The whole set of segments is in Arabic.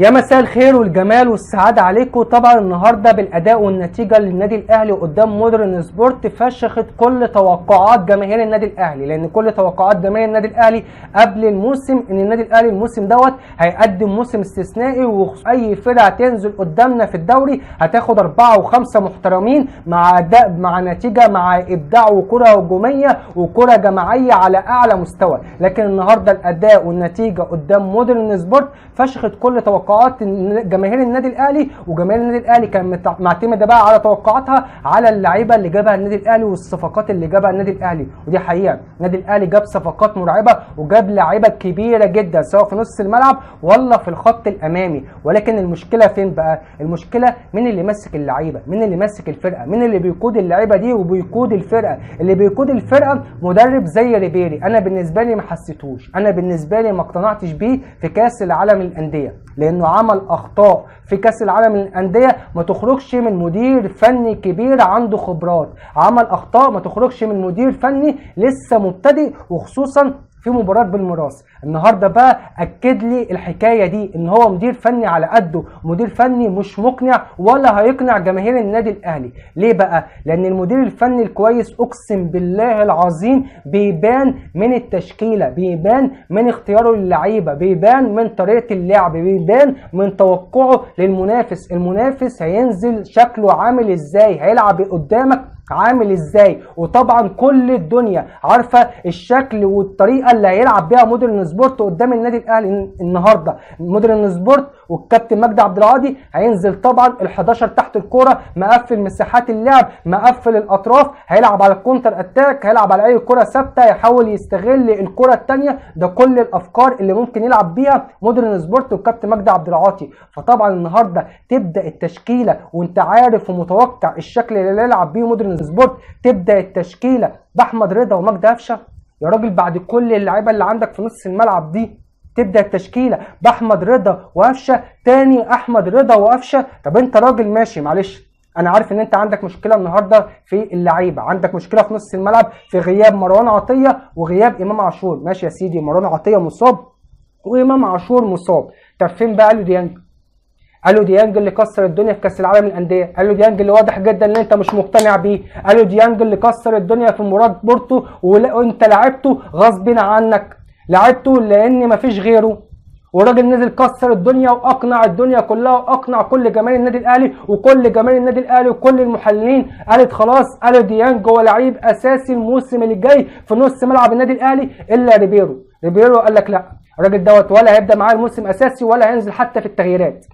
يا مساء الخير والجمال والسعادة عليكم. طبعا النهارده بالاداء والنتيجه للنادي الاهلي قدام مودرن سبورت فشخت كل توقعات جماهير النادي الاهلي، لان كل توقعات جماهير النادي الاهلي قبل الموسم ان النادي الاهلي الموسم دوت هيقدم موسم استثنائي، واي فرقه هتنزل قدامنا في الدوري هتاخد 4 و5 محترمين مع اداء مع نتيجه مع ابداع وكره هجوميه وكره جماعيه على اعلى مستوى. لكن النهارده الاداء والنتيجه قدام مودرن سبورت فشخت كل توقعات جماهير النادي الاهلي، وجماهير النادي الاهلي كانت معتمده بقى على توقعاتها على اللعيبه اللي جابها النادي الاهلي والصفقات اللي جابها النادي الاهلي. ودي حقيقه النادي الاهلي جاب صفقات مرعبه وجاب لعيبه كبيره جدا سواء في نص الملعب ولا في الخط الامامي. ولكن المشكله فين بقى؟ المشكله مين اللي ماسك اللعيبه، مين اللي ماسك الفرقه، مين اللي بيقود اللعيبه دي وبيقود الفرقه. اللي بيقود الفرقه مدرب زي ريبيري، انا بالنسبه لي ما حسيتوش، انا بالنسبه لي ما اقتنعتش بيه في كاس العالم للانديه، لانه عمل اخطاء في كاس العالم للانديه ما تخرجش من مدير فني كبير عنده خبرات، عمل اخطاء ما تخرجش من مدير فني لسه مبتدئ، وخصوصا في مباراة بالميراث. النهارده بقى اكد لي الحكايه دي ان هو مدير فني على قده، مدير فني مش مقنع ولا هيقنع جماهير النادي الاهلي. ليه بقى؟ لان المدير الفني الكويس اقسم بالله العظيم بيبان من التشكيله، بيبان من اختياره للعيبه، بيبان من طريقه اللعب، بيبان من توقعه للمنافس. المنافس هينزل شكله عامل ازاي، هيلعب قدامك عامل ازاي، وطبعا كل الدنيا عارفه الشكل والطريقه اللي هيلعب بيها مودرن سبورت قدام النادي الاهلي. النهارده مودرن سبورت والكابتن مجدي عبد العاطي هينزل طبعا ال11 تحت الكوره، مقفل مساحات اللعب، مقفل الاطراف، هيلعب على الكونتر اتاك، هيلعب على اي كره ثابته، يحاول يستغل الكره الثانيه. ده كل الافكار اللي ممكن يلعب بيها مودرن سبورت والكابتن مجدي عبد العاطي. فطبعا النهارده تبدا التشكيله وانت عارف ومتوقع الشكل اللي يلعب بيه مودرن سبورت، تبدا التشكيله باحمد رضا ومجدي قفشه. يا راجل بعد كل اللعيبه اللي عندك في نص الملعب دي تبدا التشكيله باحمد رضا وقفشه تاني، احمد رضا وقفشه. طب انت راجل ماشي، معلش انا عارف ان انت عندك مشكله النهارده في اللعيبه، عندك مشكله في نص الملعب في غياب مروان عطيه وغياب امام عاشور. ماشي يا سيدي، مروان عطيه مصاب وامام عاشور مصاب. طب فين بقى اليو ديانج؟ اليو ديانج اللي كسر الدنيا في كاس العالم للانديه، اليو ديانج اللي واضح جدا ان انت مش مقتنع بيه، اليو ديانج اللي كسر الدنيا في مباراه بورتو وانت لعبته غصب عنك، لعبته لان مفيش غيره، والراجل نزل كسر الدنيا واقنع الدنيا كلها واقنع كل جماهير النادي الاهلي، وكل جماهير النادي الاهلي وكل المحللين قالت خلاص اليو ديانج هو لعيب اساسي الموسم اللي جاي في نص ملعب النادي الاهلي. الا ريبيرو قال لك لا، الراجل دوت ولا هيبدا معاه الموسم اساسي ولا هينزل حتى في التغييرات.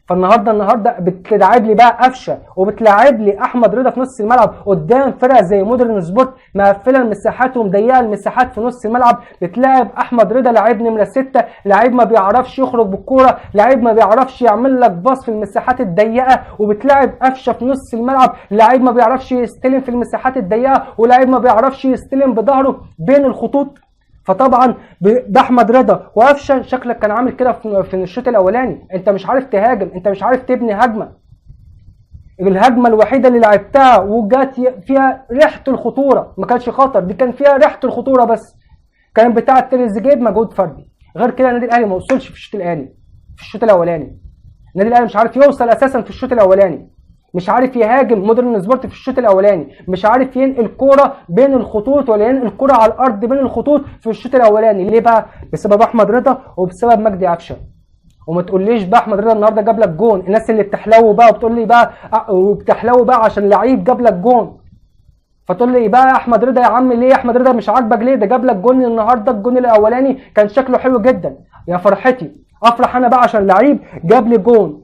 فالنهارده بتلعب لي بقى قفشه وبتلعب لي احمد رضا في نص الملعب قدام فرقه زي مودرن سبورت مقفله المساحات ومضيقه المساحات في نص الملعب. بتلاعب احمد رضا لعيب نمره 6، لعيب ما بيعرفش يخرج بالكوره، لعيب ما بيعرفش يعمل لك باص في المساحات الضيقه. وبتلاعب قفشه في نص الملعب لعيب ما بيعرفش يستلم في المساحات الضيقه، ولعيب ما بيعرفش يستلم بظهره بين الخطوط. فطبعا باحمد رضا وقفشه شكلك كان عامل كده في الشوط الاولاني، انت مش عارف تهاجم، انت مش عارف تبني هجمه. الهجمه الوحيده اللي لعبتها وجات فيها ريحه الخطوره، ما كانش خطر، دي كان فيها ريحه الخطوره بس، كانت بتاعه تريزيجيه مجهود فردي. غير كده النادي الاهلي ما وصلش في الشوط الاولاني. النادي الاهلي مش عارف يوصل اساسا في الشوط الاولاني، مش عارف يهاجم مودرن سبورت في الشوط الاولاني، مش عارف ينقل كوره بين الخطوط ولا ينقل كوره على الارض بين الخطوط في الشوط الاولاني. ليه بقى؟ بسبب احمد رضا وبسبب مجدي قفشه. وما تقوليش بقى احمد رضا النهارده جاب لك جون، الناس اللي بتحلو بقى وبتقول لي بقى وبتحلو بقى عشان لعيب جاب لك جون، فتقول لي بقى احمد رضا يا عم ليه احمد رضا مش عاجبك ليه؟ ده جاب لك جون النهارده، الجون الاولاني كان شكله حلو جدا. يا فرحتي افرح انا بقى عشان لعيب جاب لي جون.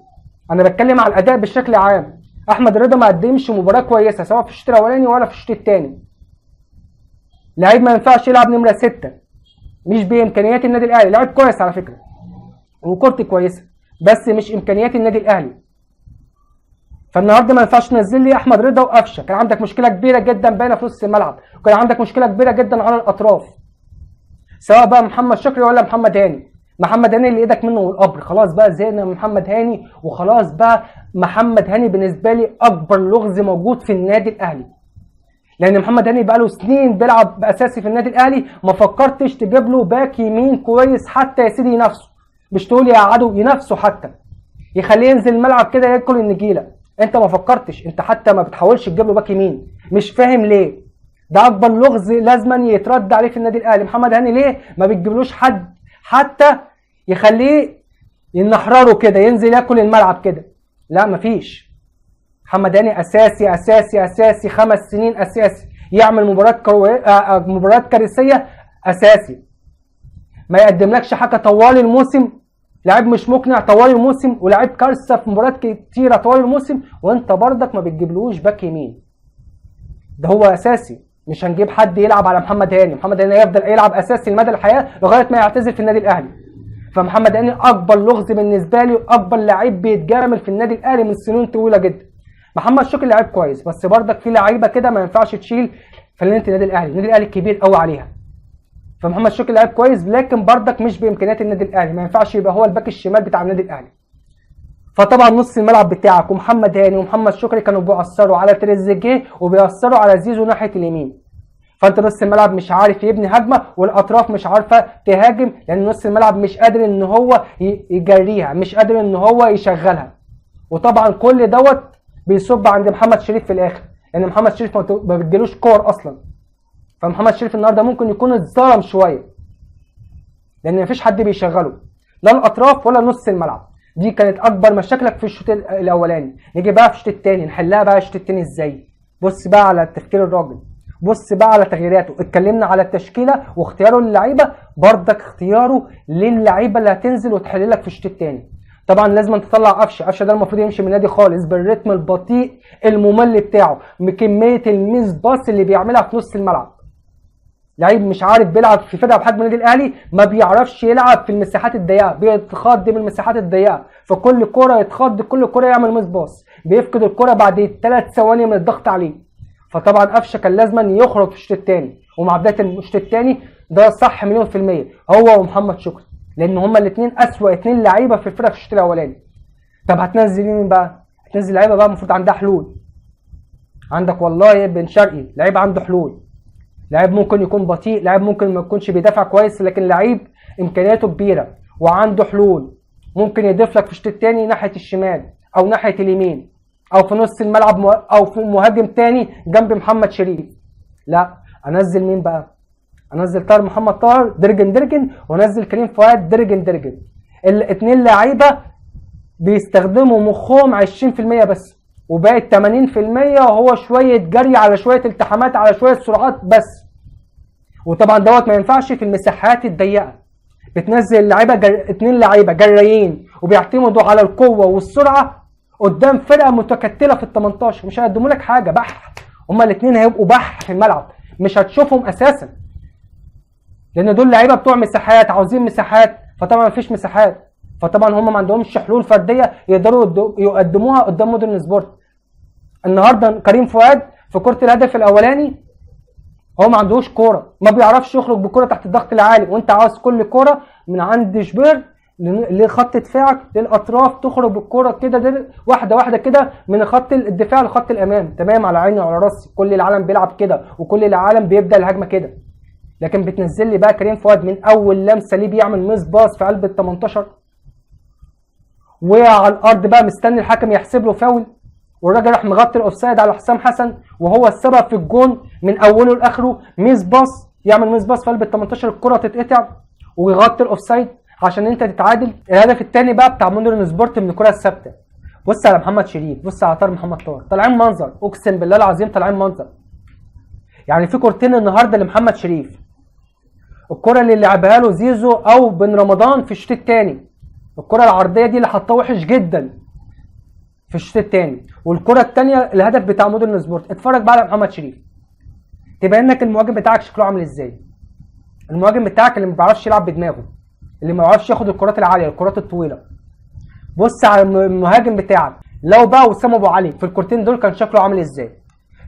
انا بتكلم على الاداء بشكل عام. احمد رضا ما قدمش مباراه كويسه سواء في الشوط الاولاني ولا في الشوط الثاني. لعيب ما ينفعش يلعب نمره 6، مش بامكانيات النادي الاهلي. لعيب كويس على فكره وكورته كويسه بس مش امكانيات النادي الاهلي. فالنهارده ما ينفعش تنزل لي احمد رضا وقفشه، كان عندك مشكله كبيره جدا باينه في نص الملعب، وكان عندك مشكله كبيره جدا على الاطراف سواء بقى محمد شكري ولا محمد هاني. محمد هاني اللي ايدك منه والقبر، خلاص بقى زهقنا من محمد هاني، وخلاص بقى محمد هاني بالنسبه لي اكبر لغز موجود في النادي الاهلي، لان محمد هاني بقى له سنين بيلعب اساسي في النادي الاهلي، ما فكرتش تجيب له باك يمين كويس حتى يا سيدي نفسه. مش تقول يقعدوا ينافسوا، حتى يخليه ينزل الملعب كده ياكل النجيله. انت ما فكرتش، انت حتى ما بتحاولش تجيب له باك يمين، مش فاهم ليه. ده اكبر لغز لازما يترد عليه في النادي الاهلي. محمد هاني ليه ما بتجيبلوش حد حتى يخليه ينحرره كده ينزل ياكل الملعب كده؟ لا مفيش. محمد هاني اساسي اساسي اساسي 5 سنين اساسي، يعمل مباريات كارثيه اساسي، ما يقدملكش حاجه طوال الموسم. لاعب مش مقنع طوال الموسم، ولاعب كارثه في مباريات كتيره طوال الموسم، وانت برضك ما بتجيبلوش باك يمين. ده هو اساسي، مش هنجيب حد يلعب على محمد هاني. محمد هاني هيفضل يلعب اساسي لمدى الحياه لغايه ما يعتزل في النادي الاهلي. فمحمد هاني اكبر لغز بالنسبه لي، واكبر لعيب بيتجامل في النادي الاهلي من سنين طويله جدا. محمد شكري لعيب كويس، بس برضك في لعيبه كده ما ينفعش تشيل فنانه النادي الاهلي. النادي الاهلي كبير قوي عليها. فمحمد شكري لعيب كويس، لكن برضك مش بامكانيات النادي الاهلي، ما ينفعش يبقى هو الباك الشمال بتاع النادي الاهلي. فطبعا نص الملعب بتاعك ومحمد هاني ومحمد شكري كانوا بيأثروا على تريزيجيه وبيأثروا على زيزو ناحيه اليمين. فانت نص الملعب مش عارف يبني هجمه، والاطراف مش عارفه تهاجم، لان نص الملعب مش قادر ان هو يجريها، مش قادر ان هو يشغلها. وطبعا كل دوت بيصب عند محمد شريف في الاخر، لان محمد شريف ما بيجيلوش كور اصلا. فمحمد شريف النهارده ممكن يكون اتظلم شويه، لان مفيش حد بيشغله، لا الاطراف ولا نص الملعب. دي كانت اكبر مشاكلك في الشوط الاولاني. نيجي بقى في الشوط الثاني، نحلها بقى الشوط الثاني ازاي؟ بص بقى على تفكير الراجل، بص بقى على تغييراته. اتكلمنا على التشكيله واختياره للعيبه، برضك اختياره للعيبه اللي هتنزل وتحل لك في الشوط الثاني. طبعا لازم تطلع قفشه ده المفروض يمشي من النادي خالص بالريتم البطيء الممل بتاعه، بكميه الميس باص اللي بيعملها في نص الملعب. لعيب مش عارف بيلعب في فرقه بحجم النادي الاهلي، ما بيعرفش يلعب في المساحات الضيقه، بيتخض من المساحات الضيقه، فكل كوره يتخض، كل كوره يعمل ميس باص، بيفقد الكوره بعد 3 ثواني من الضغط عليه. فطبعا قفشه كان لازم يخرج في الشوط الثاني، ومع بدايه الشوط الثاني ده صح مليون في الميه، هو ومحمد شكري، لان هما الاثنين اسوأ 2 لعيبه في الفرقه في الشوط الاولاني. طب هتنزل مين بقى؟ هتنزل لعيبه بقى المفروض عندها حلول. عندك والله بن شرقي لعيب عنده حلول، لعيب ممكن يكون بطيء، لعيب ممكن ما يكونش بيدافع كويس، لكن لعيب امكانياته كبيره وعنده حلول، ممكن يضيف لك في الشوط الثاني ناحيه الشمال او ناحيه اليمين او في نص الملعب او في مهاجم تاني جنب محمد شريف. لا، انزل مين بقى؟ انزل طاهر محمد طاهر درجن، وانزل كريم فؤاد درجن. الاثنين لعيبه بيستخدموا مخهم 20% بس، وباقي 80% هو شويه جري على شويه التحامات على شويه سرعات بس. وطبعا دوت ما ينفعش في المساحات الضيقه. بتنزل لعيبه 2 لعيبه جريين وبيعتمدوا على القوه والسرعه قدام فرقه متكتله في ال18، مش هيقدموا لك حاجه. بح، هما الاثنين هيبقوا بح في الملعب، مش هتشوفهم اساسا، لان دول لعيبه بتوع مساحات، عاوزين مساحات، فطبعا مفيش مساحات. فطبعا هم ما عندهمش حلول فرديه يقدروا يقدموها قدام مودرن سبورت. النهارده كريم فؤاد في كره الهدف الاولاني هو ما عندهوش كوره، ما بيعرفش يخرج بكوره تحت الضغط العالي، وانت عاوز كل كوره من عند شبير لخط دفاعك للاطراف تخرج بالكوره كده واحده واحده كده من خط الدفاع لخط الامام. تمام، على عيني وعلى راسي، كل العالم بيلعب كده وكل العالم بيبدا الهجمه كده. لكن بتنزل لي بقى كريم فؤاد من اول لمسه ليه بيعمل ميس باص في قلب ال18، وقع على الارض بقى مستني الحكم يحسب له فاول، والراجل راح مغطي الاوفسايد على حسام حسن، وهو السبب في الجون من اوله لاخره. ميس باص، يعمل ميس باص في قلب ال18، الكره تتقطع ويغطي الاوفسايد عشان انت تتعادل. الهدف الثاني بقى بتاع مودرن سبورت من الكره الثابته. بص على محمد شريف، بص على طاهر محمد طاهر، طالعين منظر، اقسم بالله العظيم طالعين منظر. يعني في كورتين النهارده لمحمد شريف، الكره اللي لعبها له زيزو او بن رمضان في الشوط الثاني، الكره العرضيه دي اللي حطها وحش جدا في الشوط الثاني، والكره الثانيه الهدف بتاع مودرن سبورت. اتفرج بقى على محمد شريف تبين لك المهاجم بتاعك شكله عامل ازاي. المهاجم بتاعك اللي ما بيعرفش يلعب بدماغه، اللي ما بيعرفش ياخد الكرات العاليه، الكرات الطويله. بص على المهاجم بتاعك لو بقى وسام ابو علي في الكورتين دول كان شكله عامل ازاي.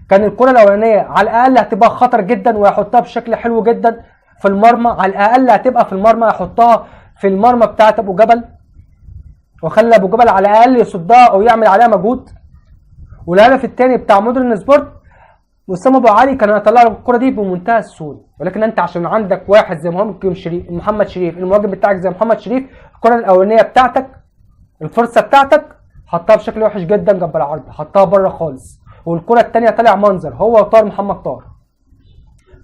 كان الكره الاولانيه على الاقل هتبقى خطر جدا ويحطها بشكل حلو جدا في المرمى، على الاقل هتبقى في المرمى، يحطها في المرمى بتاعت ابو جبل، وخلى ابو جبل على الاقل يصدها او يعمل عليها مجهود. والهدف الثاني بتاع مودرن سبورت وسام ابو علي كان هيطلع لك الكره دي بمنتهى السهوله، ولكن انت عشان عندك واحد زي محمد شريف، المهاجم بتاعك زي محمد شريف، الكره الاولانيه بتاعتك، الفرصه بتاعتك حطها بشكل وحش جدا جنب العارضه، حطها بره خالص. والكره الثانيه طلع منظر هو وطاهر محمد طاهر.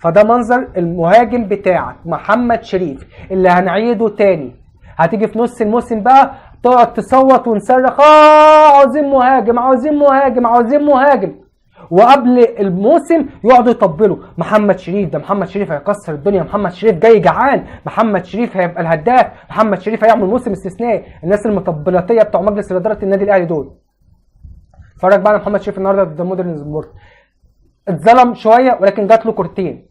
فده منظر المهاجم بتاعك محمد شريف اللي هنعيده تاني. هتيجي في نص الموسم بقى تقعد تصوت ونصرخ عاوزين مهاجم عاوزين مهاجم عاوزين مهاجم، وقبل الموسم يقعدوا يطبلوا محمد شريف، ده محمد شريف هيكسر الدنيا، محمد شريف جاي جعان، محمد شريف هيبقى الهداف، محمد شريف هيعمل موسم استثنائي. الناس المطبلاتيه بتوع مجلس اداره النادي الاهلي دول. اتفرج بقى على محمد شريف النهارده ضد مودرن سبورت، اتظلم شويه ولكن جات له كورتين.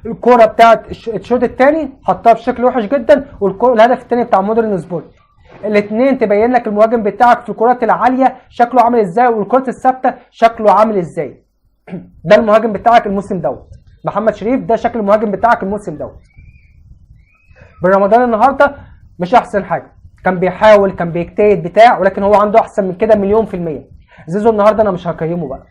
الكوره بتاعت الشوط الثاني حطها بشكل وحش جدا، والهدف الثاني بتاع مودرن سبورت. الاثنين تبين لك المهاجم بتاعك في الكرات العاليه شكله عامل ازاي، والكرات الثابته شكله عامل ازاي. ده المهاجم بتاعك الموسم دوت محمد شريف، ده شكل المهاجم بتاعك الموسم دوت. برمضان النهارده مش احسن حاجه، كان بيحاول كان بيجتهد بتاع، ولكن هو عنده احسن من كده مليون في الميه. زيزو النهارده انا مش هقيمه بقى.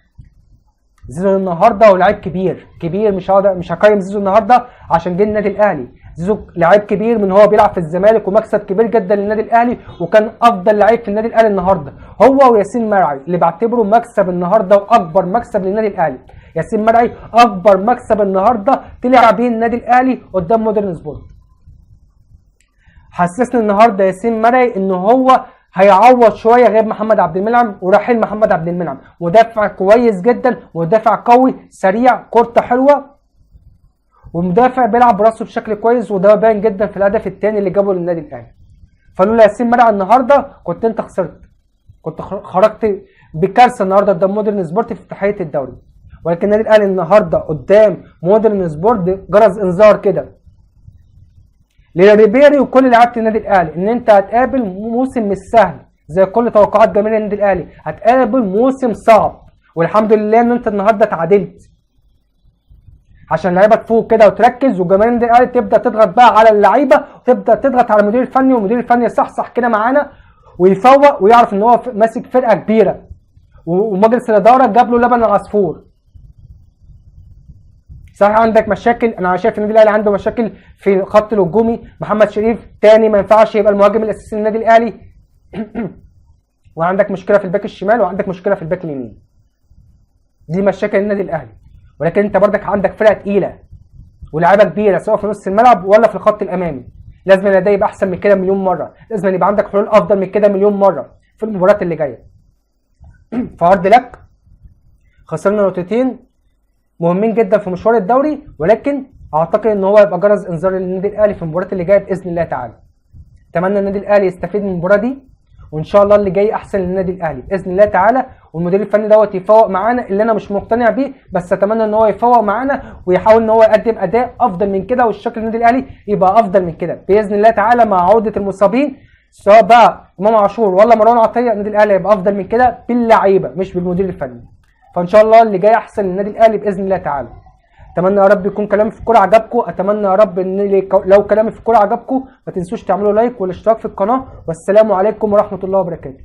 زيزو النهارده هو لعيب كبير، مش هقيم زيزو النهارده عشان جه النادي الاهلي. زيزو لعيب كبير من هو بيلعب في الزمالك، ومكسب كبير جدا للنادي الاهلي، وكان افضل لعيب في النادي الاهلي النهارده هو وياسين مرعي، اللي بعتبره مكسب النهارده واكبر مكسب للنادي الاهلي. ياسين مرعي اكبر مكسب النهارده طلع بيه النادي الاهلي قدام مودرن سبورت. حسسني النهارده ياسين مرعي ان هو هيعوض شويه غياب محمد عبد المنعم ورحيل محمد عبد المنعم. مدافع كويس جدا، مدافع قوي سريع، كورته حلوه، ومدافع بيلعب براسه بشكل كويس، وده باين جدا في الهدف الثاني اللي جابه للنادي الاهلي. فلولا ياسين مرعي النهارده كنت انت خسرت، كنت خرجت بكارثه النهارده قدام مودرن سبورت في افتتاحيه الدوري. ولكن النادي الاهلي النهارده قدام مودرن سبورت جرس انذار كده لريبيري وكل لعيبه النادي الاهلي ان انت هتقابل موسم مش سهل زي كل توقعات جماهير النادي الاهلي، هتقابل موسم صعب. والحمد لله ان انت النهارده اتعادلت عشان اللعيبه تفوق كده وتركز، وجماهير النادي الاهلي تبدا تضغط بقى على اللعيبه، وتبدا تضغط على المدير الفني، والمدير الفني يصحصح كده معانا ويفوق ويعرف ان هو ماسك فرقه كبيره، ومجلس الاداره جاب له لبن العصفور. صحيح عندك مشاكل، انا شايف النادي الاهلي عنده مشاكل في الخط الهجومي. محمد شريف تاني ما ينفعش يبقى المهاجم الاساسي للنادي الاهلي وعندك مشكله في الباك الشمال، وعندك مشكله في الباك اليمين. دي مشاكل النادي الاهلي. ولكن انت برضك عندك فرقه تقيله ولاعيبه كبيره سواء في نص الملعب ولا في الخط الامامي. لازم الاداء يبقى احسن من كده مليون مره، لازم يبقى عندك حلول افضل من كده مليون مره في المباريات اللي جايه. فعرض لك خسرنا نقطتين مهمين جدا في مشوار الدوري، ولكن اعتقد ان هو يبقى جرس انذار للنادي الاهلي في المباريات اللي جايه باذن الله تعالى. اتمنى النادي الاهلي يستفيد من المباراه دي، وان شاء الله اللي جاي احسن للنادي الاهلي باذن الله تعالى. والمدير الفني دوت يفوق معانا، اللي انا مش مقتنع بيه، بس اتمنى ان هو يفوق معانا ويحاول ان هو يقدم اداء افضل من كده، والشكل النادي الاهلي يبقى افضل من كده باذن الله تعالى مع عوده المصابين، سواء بقى امام عاشور ولا مروان عطيه. النادي الاهلي هيبقى افضل من كده باللعيبه مش بالمدير الفني. فان شاء الله اللي جاي احسن للنادي الاهلي باذن الله تعالى. اتمنى يا رب يكون كلامي في الكوره عجبكم، اتمنى يا رب ان لو كلامي في الكوره عجبكم ما تنسوش تعملوا لايك والاشتراك في القناه، والسلام عليكم ورحمه الله وبركاته.